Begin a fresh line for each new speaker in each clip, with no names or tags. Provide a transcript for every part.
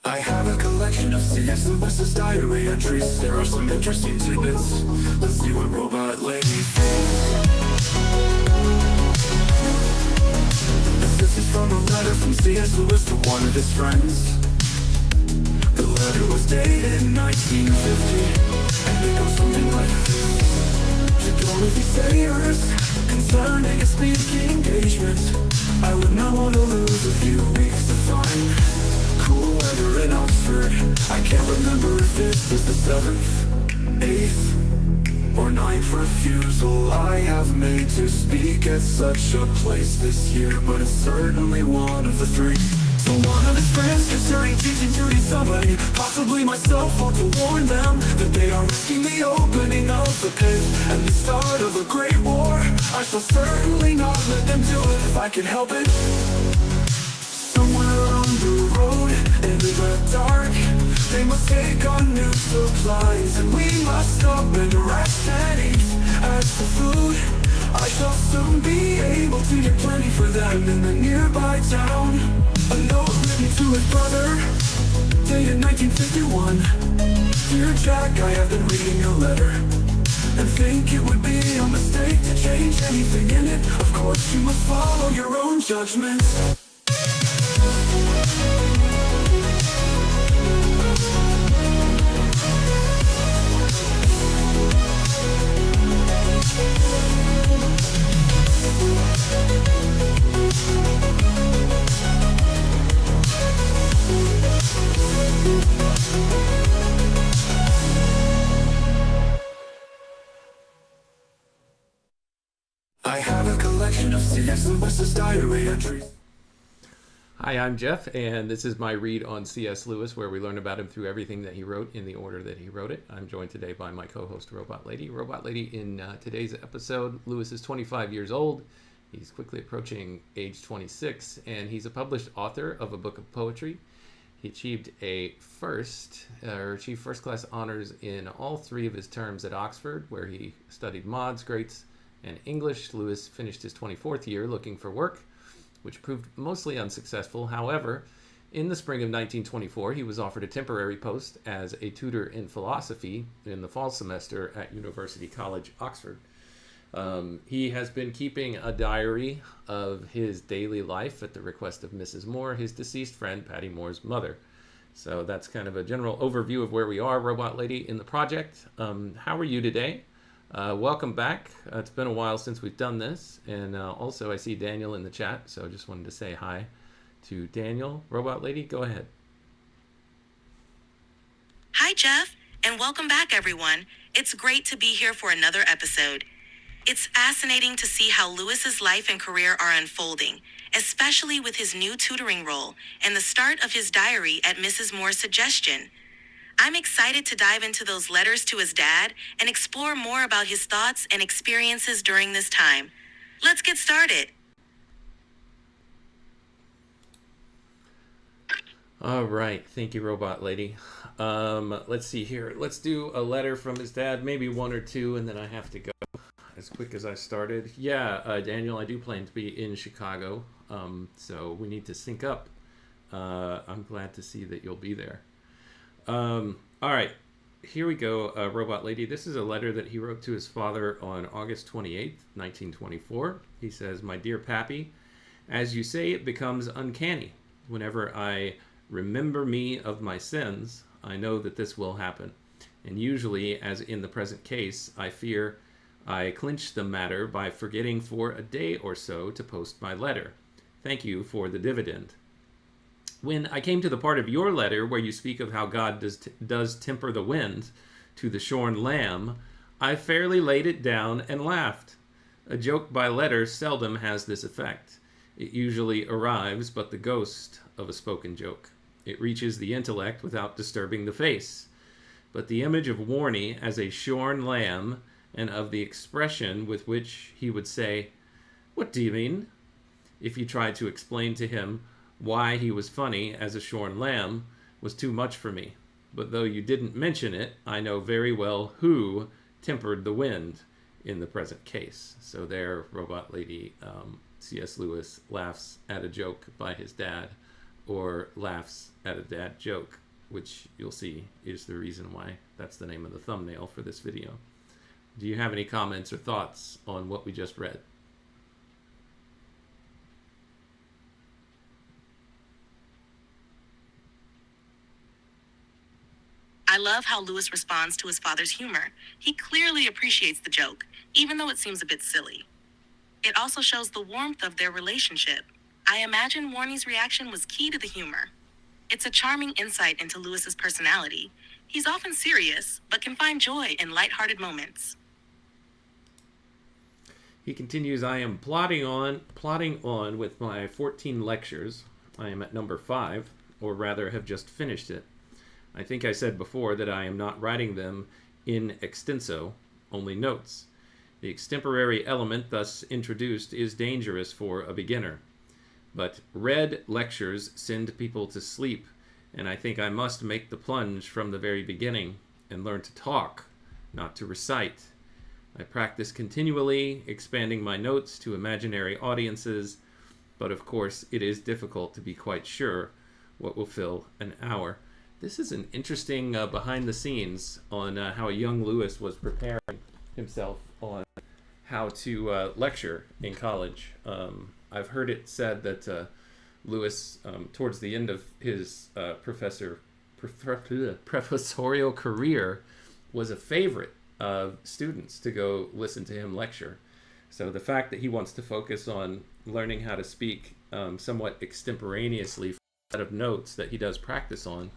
I have a collection of C.S. Lewis's diary entries. There are some interesting tidbits. Let's see what Robot Lady thinks. This is from a letter from C.S. Lewis to one of his friends. The letter was dated in 1950, and it goes something like this. To Dorothy Sayers, concerning a speaking engagement, I would not want to lose a few weeks to find cool weather in Oxford. I can't remember if this is the 7th, 8th, or 9th refusal I have made to speak at such a place this year, but it's certainly one of the 3. So one of his friends concerning teaching duty somebody, possibly myself, ought to warn them that they are risking the opening of the pit and the start of a great war. I shall certainly not let them do it if I can help it. Somewhere on the road, in the dark, they must take on new supplies, and we must stop and rest and eat. As for food, I shall soon be able to get plenty for them in the nearby town. A note written to his brother, dated 1951. Dear Jack, I have been reading your letter and think it would be a mistake to change anything in it. Of course, you must follow your own judgment. I have a collection of C.S. Lewis's diary entries.
Hi, I'm Jeff, and this is my read on C.S. Lewis, where we learn about him through everything that he wrote in the order that he wrote it. I'm joined today by my co-host, Robot Lady. Robot Lady, in today's episode, Lewis is 25 years old. He's quickly approaching age 26, and he's a published author of a book of poetry. He achieved first-class honors in all 3 of his terms at Oxford, where he studied mods, greats, and English. Lewis finished his 24th year looking for work, which proved mostly unsuccessful. However, in the spring of 1924, he was offered a temporary post as a tutor in philosophy in the fall semester at University College, Oxford. He has been keeping a diary of his daily life at the request of Mrs. Moore, his deceased friend, Paddy Moore's mother. So that's kind of a general overview of where we are, Robot Lady, in the project. How are you today? Welcome back. It's been a while since we've done this, and also I see Daniel in the chat, so I just wanted to say hi to Daniel. Robot Lady, go ahead.
Hi, Jeff, and welcome back, everyone. It's great to be here for another episode. It's fascinating to see how Lewis's life and career are unfolding, especially with his new tutoring role and the start of his diary at Mrs. Moore's suggestion. I'm excited to dive into those letters to his dad and explore more about his thoughts and experiences during this time. Let's get started.
All right. Thank you, Robot Lady. Let's see here. Let's do a letter from his dad, maybe 1 or 2, and then I have to go as quick as I started. Yeah, Daniel, I do plan to be in Chicago, so we need to sync up. I'm glad to see that you'll be there. All right, here we go, Robot Lady. This is a letter that he wrote to his father on August 28th, 1924. He says, "My dear Pappy, as you say, it becomes uncanny. Whenever I remember me of my sins, I know that this will happen. And usually, as in the present case, I fear I clinch the matter by forgetting for a day or so to post my letter. Thank you for the dividend. When I came to the part of your letter where you speak of how God does temper the wind to the shorn lamb, I fairly laid it down and laughed. A joke by letter seldom has this effect. It usually arrives but the ghost of a spoken joke. It reaches the intellect without disturbing the face. But the image of Warney as a shorn lamb, and of the expression with which he would say, 'What do you mean?' if you tried to explain to him why he was funny as a shorn lamb, was too much for me. But though you didn't mention it, I know very well who tempered the wind in the present case." So there, Robot Lady, C.S. Lewis laughs at a joke by his dad or laughs at a dad joke, which you'll see is the reason why that's the name of the thumbnail for this video. Do you have any comments or thoughts on what we just read?
I love how Lewis responds to his father's humor. He clearly appreciates the joke, even though it seems a bit silly. It also shows the warmth of their relationship. I imagine Warney's reaction was key to the humor. It's a charming insight into Lewis's personality. He's often serious, but can find joy in lighthearted moments.
He continues, I am plodding on with my 14 lectures. I am at number 5, or rather have just finished it. I think I said before that I am not writing them in extenso, only notes. The extemporary element thus introduced is dangerous for a beginner. But read lectures send people to sleep, and I think I must make the plunge from the very beginning and learn to talk, not to recite. I practice continually, expanding my notes to imaginary audiences, but of course it is difficult to be quite sure what will fill an hour. This is an interesting behind the scenes on how young Lewis was preparing himself on how to lecture in college. I've heard it said that Lewis, towards the end of his professorial career, was a favorite of students to go listen to him lecture. So the fact that he wants to focus on learning how to speak somewhat extemporaneously from a set of notes that he does practice on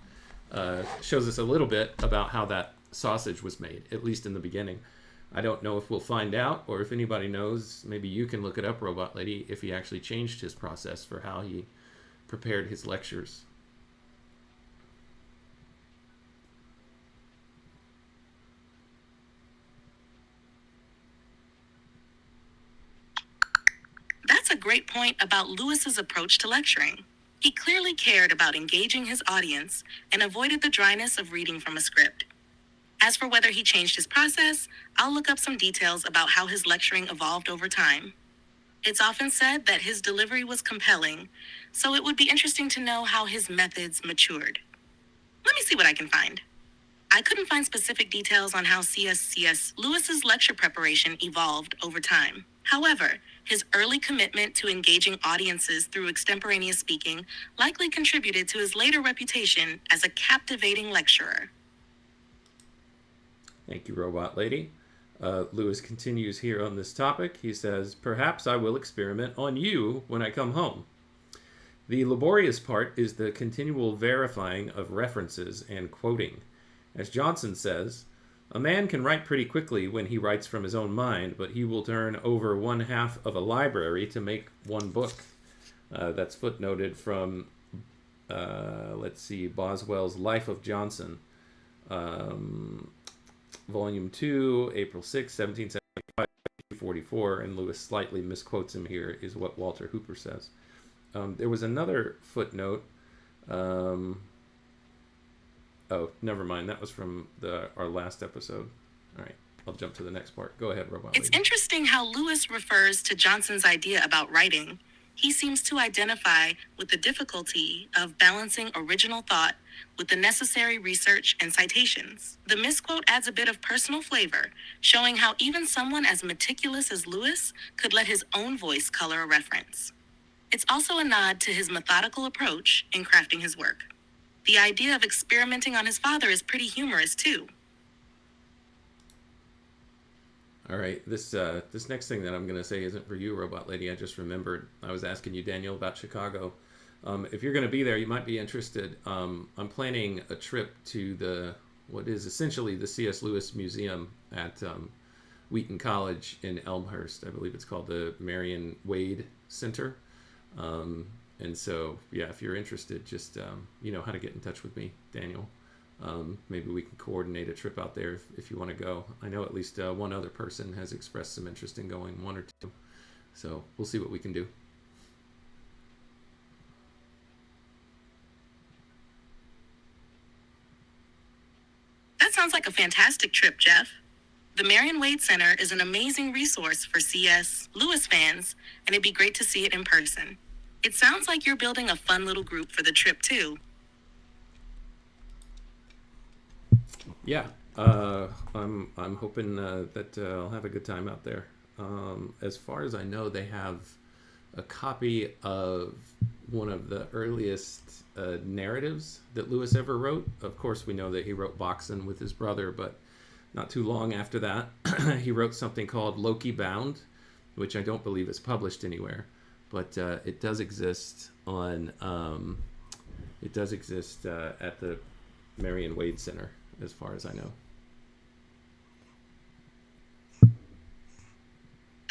shows us a little bit about how that sausage was made, at least in the beginning. I don't know if we'll find out, or if anybody knows, maybe you can look it up, Robot Lady, if he actually changed his process for how he prepared his lectures.
That's a great point about Lewis's approach to lecturing. He clearly cared about engaging his audience and avoided the dryness of reading from a script. As for whether he changed his process, I'll look up some details about how his lecturing evolved over time. It's often said that his delivery was compelling, so it would be interesting to know how his methods matured. Let me see what I can find. I couldn't find specific details on how C.S. Lewis's lecture preparation evolved over time. However, his early commitment to engaging audiences through extemporaneous speaking likely contributed to his later reputation as a captivating lecturer.
Thank you, Robot Lady. Lewis continues here on this topic. He says, perhaps I will experiment on you when I come home. The laborious part is the continual verifying of references and quoting. As Johnson says, a man can write pretty quickly when he writes from his own mind, but he will turn over one half of a library to make one book. That's footnoted from, Boswell's Life of Johnson, Volume 2, April 6, 1775, 44, and Lewis slightly misquotes him here, is what Walter Hooper says. There was another footnote. Oh, never mind. That was from our last episode. All right, I'll jump to the next part. Go ahead, Robot
It's
Lady.
interesting how Lewis refers to Johnson's idea about writing. He seems to identify with the difficulty of balancing original thought with the necessary research and citations. The misquote adds a bit of personal flavor, showing how even someone as meticulous as Lewis could let his own voice color a reference. It's also a nod to his methodical approach in crafting his work. The idea of experimenting on his father is pretty humorous, too.
All right, this next thing that I'm going to say isn't for you, Robot Lady. I just remembered. I was asking you, Daniel, about Chicago. If you're going to be there, you might be interested. I'm planning a trip to what is essentially the C.S. Lewis Museum at Wheaton College in Elmhurst. I believe it's called the Marion Wade Center. And so, yeah, if you're interested, just, you know how to get in touch with me, Daniel. Maybe we can coordinate a trip out there if you want to go. I know at least one other person has expressed some interest in going, one or two. So we'll see what we can do.
That sounds like a fantastic trip, Jeff. The Marion Wade Center is an amazing resource for C.S. Lewis fans, and it'd be great to see it in person. It sounds like you're building a fun little group for the trip, too.
Yeah, I'm hoping that I'll have a good time out there. As far as I know, they have a copy of one of the earliest narratives that Lewis ever wrote. Of course, we know that he wrote Boxen with his brother, but not too long after that, he wrote something called Loki Bound, which I don't believe is published anywhere, but it does exist on. It does exist at the Marion Wade Center, as far as I know.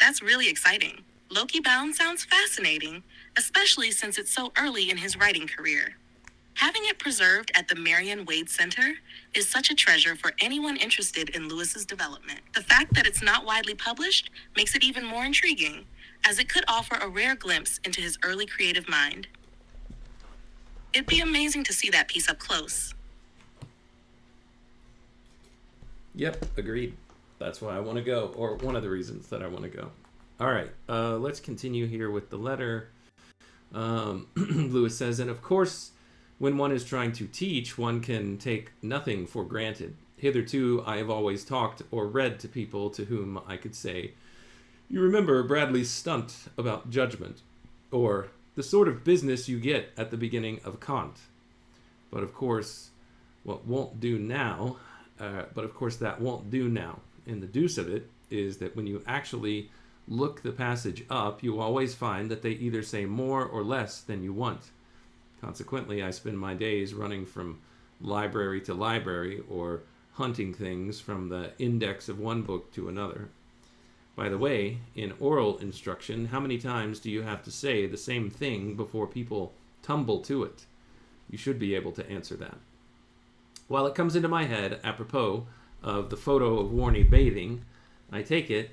That's really exciting. Loki Bound sounds fascinating, especially since it's so early in his writing career. Having it preserved at the Marion Wade Center is such a treasure for anyone interested in Lewis's development. The fact that it's not widely published makes it even more intriguing, as it could offer a rare glimpse into his early creative mind. It'd be amazing to see that piece up close.
Yep, agreed. That's why I want to go, or one of the reasons that I want to go. All right, let's continue here with the letter. Lewis says, and of course, when one is trying to teach, one can take nothing for granted. Hitherto, I have always talked or read to people to whom I could say, you remember Bradley's stunt about judgment, or the sort of business you get at the beginning of Kant. But of course, what won't do now, that won't do now. And the deuce of it is that when you actually look the passage up, you always find that they either say more or less than you want. Consequently, I spend my days running from library to library or hunting things from the index of one book to another. By the way, in oral instruction, how many times do you have to say the same thing before people tumble to it? You should be able to answer that. While it comes into my head, apropos of the photo of Warney bathing, I take it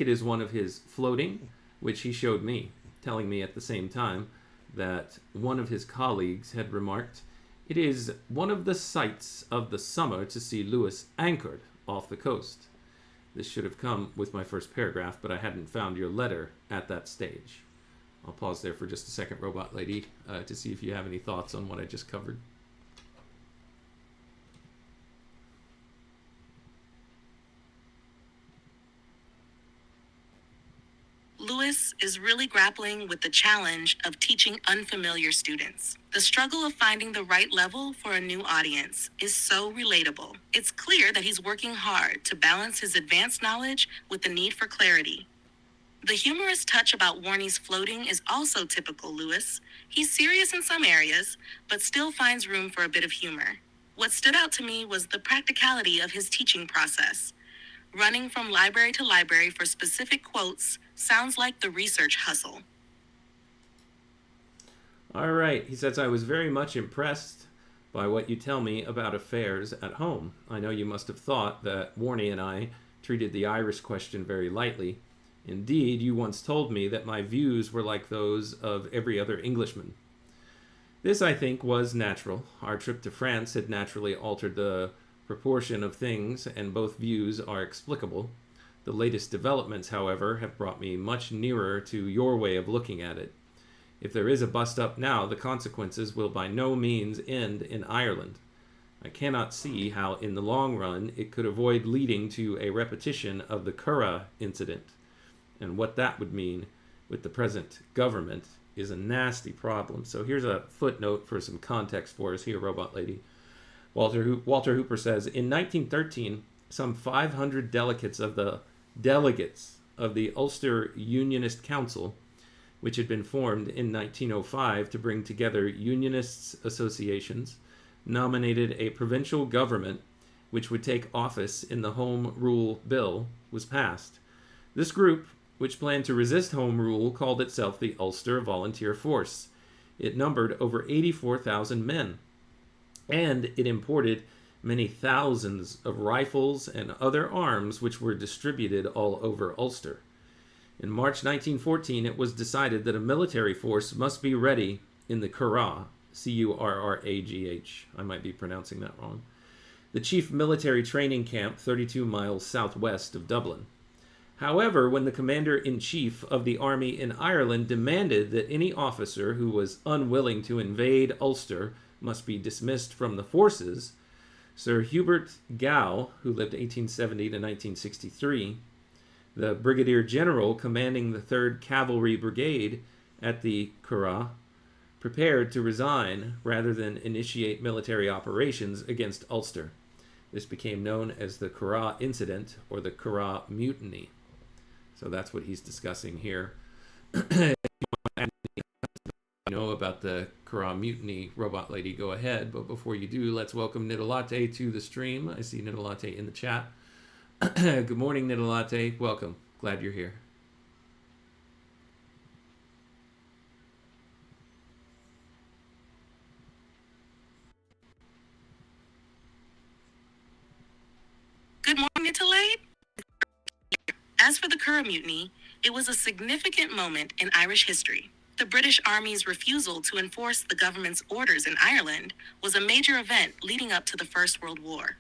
as one of his floating, which he showed me, telling me at the same time that one of his colleagues had remarked, it is one of the sights of the summer to see Lewis anchored off the coast. This should have come with my first paragraph, but I hadn't found your letter at that stage. I'll pause there for just a second, Robot Lady, to see if you have any thoughts on what I just covered.
Lewis is really grappling with the challenge of teaching unfamiliar students. The struggle of finding the right level for a new audience is so relatable. It's clear that he's working hard to balance his advanced knowledge with the need for clarity. The humorous touch about Warney's floating is also typical Lewis. He's serious in some areas, but still finds room for a bit of humor. What stood out to me was the practicality of his teaching process. Running from library to library for specific quotes sounds like the research hustle.
All right, he says, I was very much impressed by what you tell me about affairs at home. I know you must have thought that Warney and I treated the Irish question very lightly. Indeed, you once told me that my views were like those of every other Englishman. This, I think, was natural. Our trip to France had naturally altered the proportion of things, and both views are explicable. The latest developments, however, have brought me much nearer to your way of looking at it. If there is a bust-up now, the consequences will by no means end in Ireland. I cannot see how, in the long run, it could avoid leading to a repetition of the Curragh incident. And what that would mean with the present government is a nasty problem. So here's a footnote for some context for us here, Robot Lady. Walter Hooper says, in 1913, some 500 delegates of the Ulster Unionist Council, which had been formed in 1905 to bring together Unionists associations, nominated a provincial government which would take office in the Home Rule Bill, was passed. This group, which planned to resist Home Rule, called itself the Ulster Volunteer Force. It numbered over 84,000 men, and it imported many thousands of rifles and other arms which were distributed all over Ulster. In March 1914, it was decided that a military force must be ready in the Curragh, C-U-R-R-A-G-H. I might be pronouncing that wrong. The chief military training camp 32 miles southwest of Dublin. However, when the commander-in-chief of the army in Ireland demanded that any officer who was unwilling to invade Ulster must be dismissed from the forces, Sir Hubert Gow, who lived 1870 to 1963, the brigadier general commanding the 3rd Cavalry Brigade at the Curragh, prepared to resign rather than initiate military operations against Ulster. This became known as the Curragh Incident or the Curragh Mutiny. So that's what he's discussing here. If you know about the Curragh Mutiny, Robot Lady, go ahead. But before you do, let's welcome Nidalate to the stream. I see Nidalate in the chat. Good morning, Nidalate. Welcome. Glad you're here.
Good morning, Nidalate. As for the Curragh Mutiny, it was a significant moment in Irish history. The British Army's refusal to enforce the government's orders in Ireland was a major event leading up to the First World War.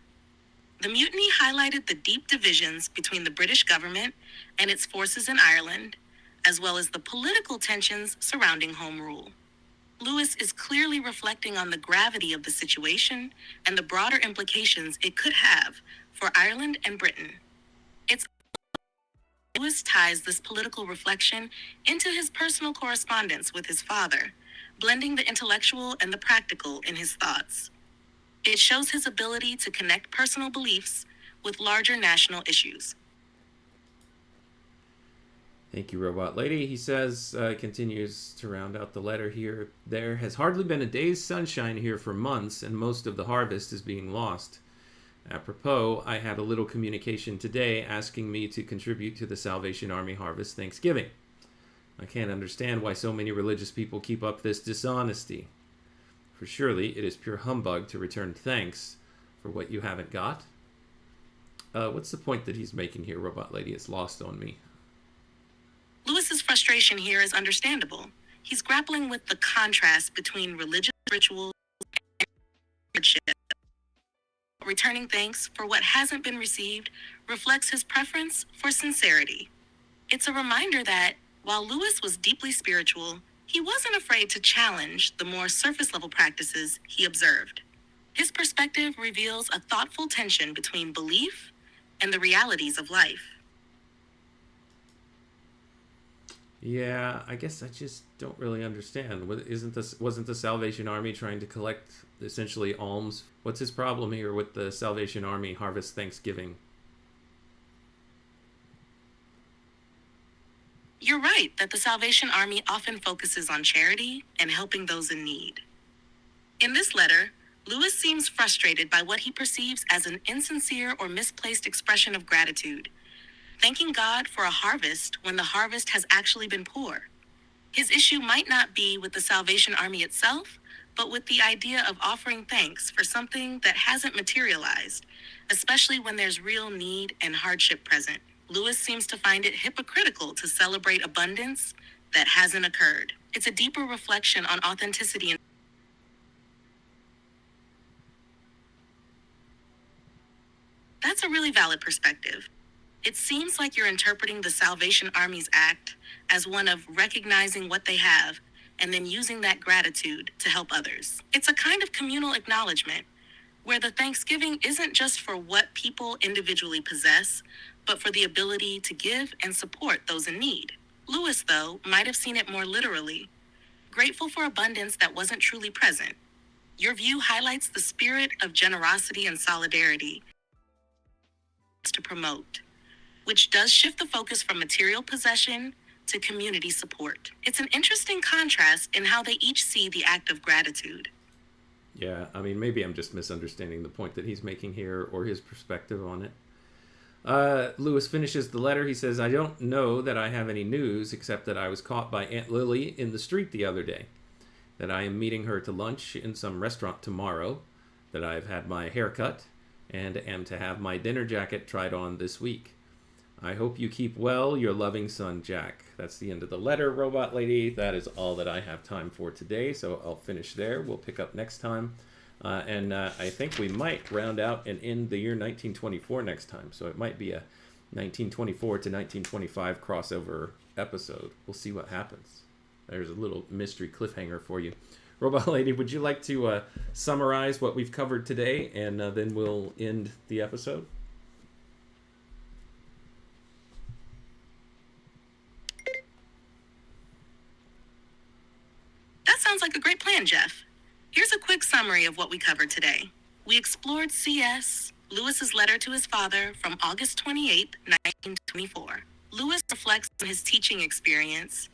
The mutiny highlighted the deep divisions between the British government and its forces in Ireland, as well as the political tensions surrounding Home Rule. Lewis is clearly reflecting on the gravity of the situation and the broader implications it could have for Ireland and Britain. Lewis ties this political reflection into his personal correspondence with his father, blending the intellectual and the practical in his thoughts. It shows his ability to connect personal beliefs with larger national issues.
Thank you, Robot Lady. He says, continues to round out the letter here. There has hardly been a day's sunshine here for months, and most of the harvest is being lost. Apropos, I had a little communication today asking me to contribute to the Salvation Army Harvest Thanksgiving. I can't understand why so many religious people keep up this dishonesty. For surely it is pure humbug to return thanks for what you haven't got. What's the point that he's making here, Robot Lady? It's lost on me.
Lewis's frustration here is understandable. He's grappling with the contrast between religious rituals and hardship. Returning thanks for what hasn't been received reflects his preference for sincerity. It's a reminder that, while Lewis was deeply spiritual, he wasn't afraid to challenge the more surface-level practices he observed. His perspective reveals a thoughtful tension between belief and the realities of life.
Yeah, I guess I just don't really understand. Wasn't the Salvation Army trying to collect essentially alms? What's his problem here with the Salvation Army Harvest Thanksgiving?
You're right that the Salvation Army often focuses on charity and helping those in need. In this letter, Lewis seems frustrated by what he perceives as an insincere or misplaced expression of gratitude, thanking God for a harvest when the harvest has actually been poor. His issue might not be with the Salvation Army itself, but with the idea of offering thanks for something that hasn't materialized, especially when there's real need and hardship present. Lewis seems to find it hypocritical to celebrate abundance that hasn't occurred. It's a deeper reflection on authenticity and that's a really valid perspective. It seems like you're interpreting the Salvation Army's act as one of recognizing what they have and then using that gratitude to help others. It's a kind of communal acknowledgement where the thanksgiving isn't just for what people individually possess, but for the ability to give and support those in need. Lewis, though, might have seen it more literally, grateful for abundance that wasn't truly present. Your view highlights the spirit of generosity and solidarity to promote, which does shift the focus from material possession to community support. It's an interesting contrast in how they each see the act of gratitude.
Yeah, I mean, maybe I'm just misunderstanding the point that he's making here or his perspective on it. Lewis finishes the letter. He says, I don't know that I have any news except that I was caught by Aunt Lily in the street the other day, that I am meeting her to lunch in some restaurant tomorrow, that I've had my hair cut, and am to have my dinner jacket tried on this week. I hope you keep well, your loving son, Jack. That's the end of the letter, Robot Lady. That is all that I have time for today, so I'll finish there. We'll pick up next time. I think we might round out and end the year 1924 next time, so it might be a 1924 to 1925 crossover episode. We'll see what happens. There's a little mystery cliffhanger for you. Robot Lady, would you like to summarize what we've covered today, and then we'll end the episode?
That sounds like a great plan, Jeff. Here's a quick summary of what we covered today. We explored C.S. Lewis's letter to his father from August 28, 1924. Lewis reflects on his teaching experience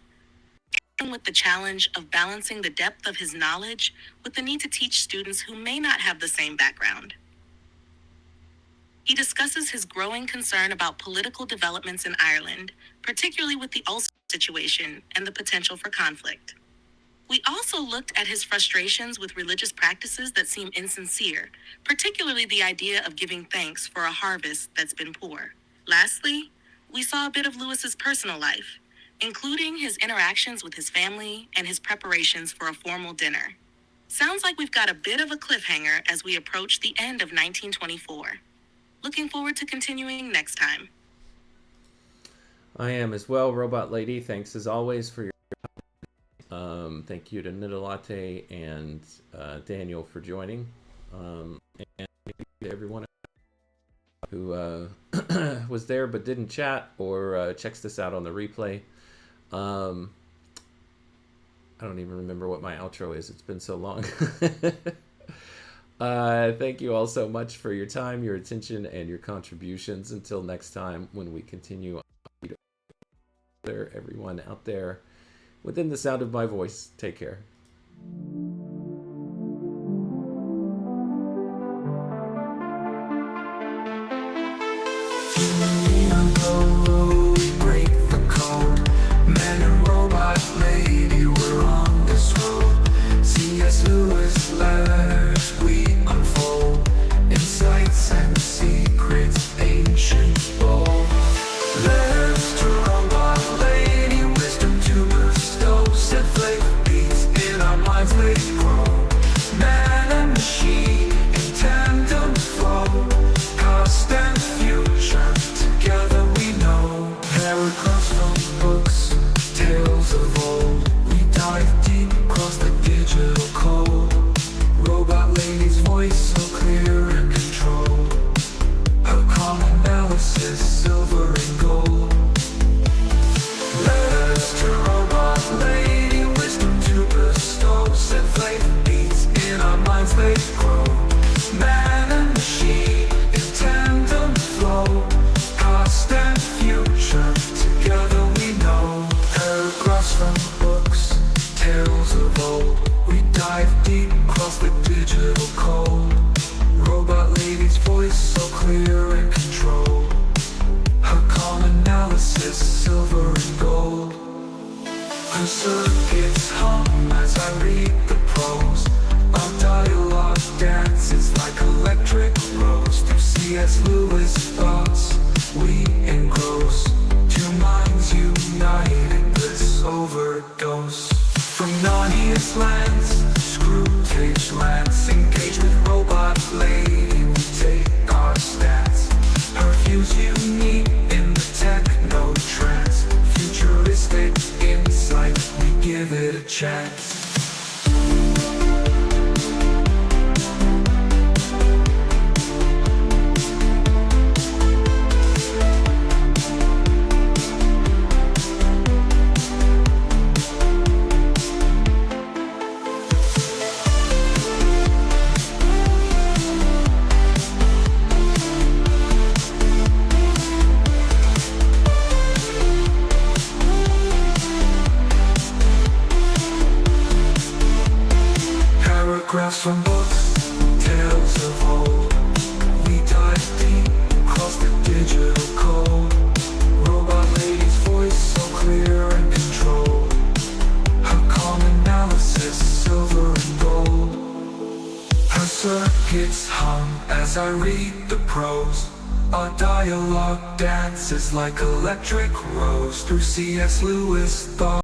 with the challenge of balancing the depth of his knowledge with the need to teach students who may not have the same background. He discusses his growing concern about political developments in Ireland, particularly with the Ulster situation and the potential for conflict. We also looked at his frustrations with religious practices that seem insincere, particularly the idea of giving thanks for a harvest that's been poor. Lastly, we saw a bit of Lewis's personal life, including his interactions with his family and his preparations for a formal dinner. Sounds like we've got a bit of a cliffhanger as we approach the end of 1924. Looking forward to continuing next time.
I am as well, Robot Lady. Thanks as always for your thank you to Nidalatte and Daniel for joining. And thank you to everyone who was there but didn't chat or checks this out on the replay. I don't even remember what my outro is. It's been so long. Thank you all so much for your time, your attention, and your contributions. Until next time, when we continue there, everyone out there within the sound of my voice, take care.
Break the code. Man and robot lady, we're on this road. C.S. Lewis letters we unfold, insights and secrets ancient bold. Letters to robot lady, wisdom to bestow. Set flavor beats in our minds they grow. Man and machine in tandem flow. Past and future together we know. Paragraphs from books, tales of old. We dive deep across the digital code. Robot lady's voice so clear and controlled. Her calm analysis, silver and gold. Letters to robot lady, wisdom to bestow. Set flavor beats in our minds they grow. Man and machine in tandem flow. Past and future together we know. Paragraphs from books, tales of old. We dive deep across the digital code. Robot lady's voice so clear and controlled. Her calm analysis, silver and gold. Her circuits hum as I read the prose. Our dialogue dances like electric rose. Through C.S. Lewis thoughts we engross. Two minds united, bliss overdose. From Narnia's lands, Screwtape lands, engage with robot lady, we take our stance. Her views unique in the techno trance. Futuristic insight, we give it a chance. Paragraphs from books, tales of old. We dive deep across the digital code. Robot lady's voice so clear and controlled. Her calm analysis, silver and gold. Her circuits hum as I read the prose. Our dialogue dances like electric rose. Through C.S. Lewis thought